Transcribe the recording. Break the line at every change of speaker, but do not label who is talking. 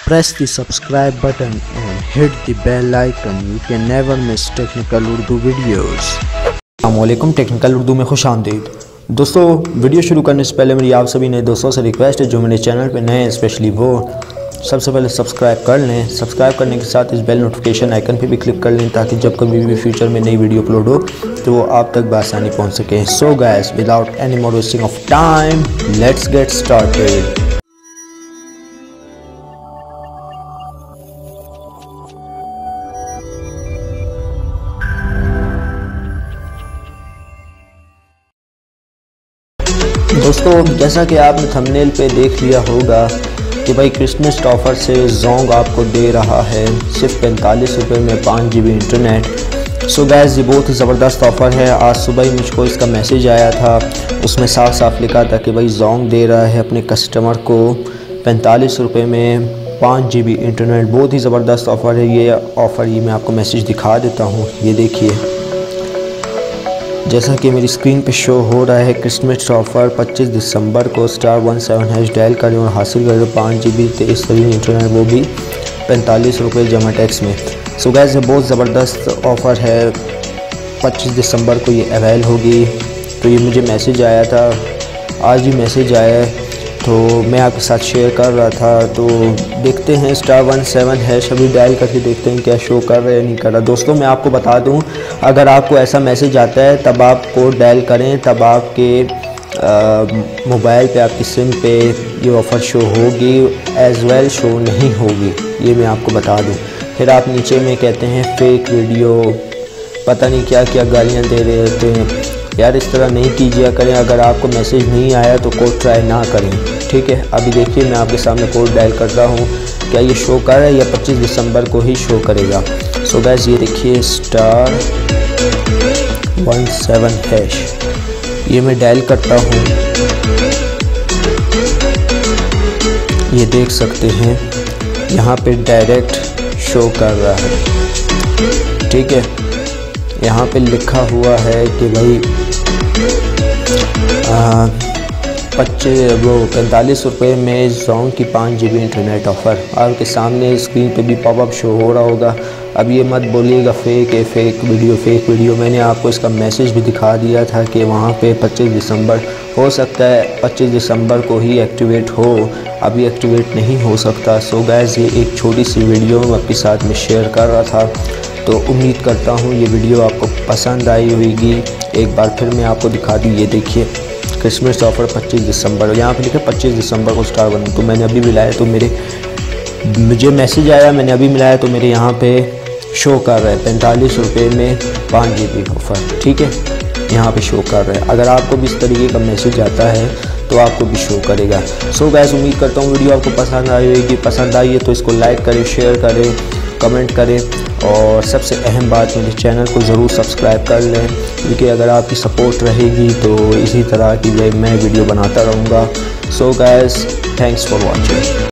Press the subscribe button and hit the bell icon. You can never miss technical Urdu videos.
अस्सलामुअलैकुम, technical Urdu में खुश आमदीद। दोस्तों, video शुरू करने से पहले मेरी आप सभी नए दोस्तों से रिक्वेस्ट है, जो मेरे चैनल पे नए हैं स्पेशली वो सबसे पहले सब्सक्राइब कर लें। सब्सक्राइब करने के साथ इस बेल नोटिफिकेशन आइकन पे भी क्लिक कर लें, ताकि जब कभी भी फ्यूचर में नई वीडियो अपलोड हो तो वो आप तक बआसानी पहुंच सके। So guys, without any more wasting of time, let's get started. दोस्तों, जैसा कि आपने थंबनेल पे देख लिया होगा कि भाई क्रिसमस ऑफ़र से जोंग आपको दे रहा है सिर्फ 45 रुपये में 5 GB इंटरनेट। सो गाइस, ये बहुत ही ज़बरदस्त ऑफ़र है। आज सुबह ही मुझको इसका मैसेज आया था, उसमें साफ साफ लिखा था कि भाई जोंग दे रहा है अपने कस्टमर को 45 रुपये में 5 GB इंटरनेट। बहुत ही ज़बरदस्त ऑफ़र है ये ऑफ़र। ये मैं आपको मैसेज दिखा देता हूँ, ये देखिए। जैसा कि मेरी स्क्रीन पे शो हो रहा है, क्रिसमस ऑफ़र 25 दिसंबर को *17# डायल करें और हासिल करें 5 GB तेज़ तरीन इंटरनेट, वो भी 45 रुपये जमा टैक्स में। सो गाइस, ये बहुत ज़बरदस्त ऑफ़र है। 25 दिसंबर को ये अवेल होगी। तो ये मुझे मैसेज आया था, आज ही मैसेज आया है, तो मैं आपके साथ शेयर कर रहा था। तो देखते हैं *17# अभी डायल करके देखते हैं क्या शो कर रहा है या नहीं कर रहा। दोस्तों, मैं आपको बता दूं, अगर आपको ऐसा मैसेज आता है तब आप कोड डायल करें, तब आपके मोबाइल पे, आपकी सिम पे ये ऑफ़र शो होगी, एज़ वेल शो नहीं होगी, ये मैं आपको बता दूं। फिर आप नीचे में कहते हैं फेक वीडियो, पता नहीं क्या क्या गालियाँ दे रहे होते हैं। यार, इस तरह नहीं कीजिए करें। अगर आपको मैसेज नहीं आया तो कोड ट्राई ना करें, ठीक है। अभी देखिए, मैं आपके सामने कोड डायल कर रहा हूँ, क्या ये शो कर रहा है या 25 दिसंबर को ही शो करेगा। सो गाइस, ये देखिए *17#, ये मैं डायल करता हूँ, ये देख सकते हैं यहाँ पे डायरेक्ट शो कर रहा है, ठीक है। यहाँ पे लिखा हुआ है कि भाई 45 रुपये में जोंग की 5 GB इंटरनेट ऑफ़र। आपके सामने स्क्रीन पे भी पॉपअप शो हो रहा होगा। अब ये मत बोलिएगा फेक है, फेक वीडियो। मैंने आपको इसका मैसेज भी दिखा दिया था कि वहाँ पे 25 दिसंबर हो सकता है 25 दिसंबर को ही एक्टिवेट हो, अभी एक्टिवेट नहीं हो सकता। सो गाइस, ये एक छोटी सी वीडियो मैं आपके साथ में शेयर कर रहा था। तो उम्मीद करता हूँ ये वीडियो आपको पसंद आई होगी। एक बार फिर मैं आपको दिखा दूँ, ये देखिए क्रिसमस ऑफ़र 25 दिसंबर, यहाँ पे लिखा 25 दिसंबर को *1। तो मैंने अभी मिलाया, तो मुझे मैसेज आया, मैंने अभी मिलाया, तो मेरे यहाँ पे शो कर रहा है 45 रुपये में 5 GB ऑफ़र, ठीक है। यहाँ पे शो कर रहा है। अगर आपको भी इस तरीके का मैसेज आता है तो आपको भी शो करेगा। सो गाइस, उम्मीद करता हूँ वीडियो आपको पसंद आई होगी। पसंद आई है तो इसको लाइक करें, शेयर करें, कमेंट करें, और सबसे अहम बात, मेरे चैनल को ज़रूर सब्सक्राइब कर लें, क्योंकि अगर आपकी सपोर्ट रहेगी तो इसी तरह की मैं वीडियो बनाता रहूँगा। So guys, thanks for watching.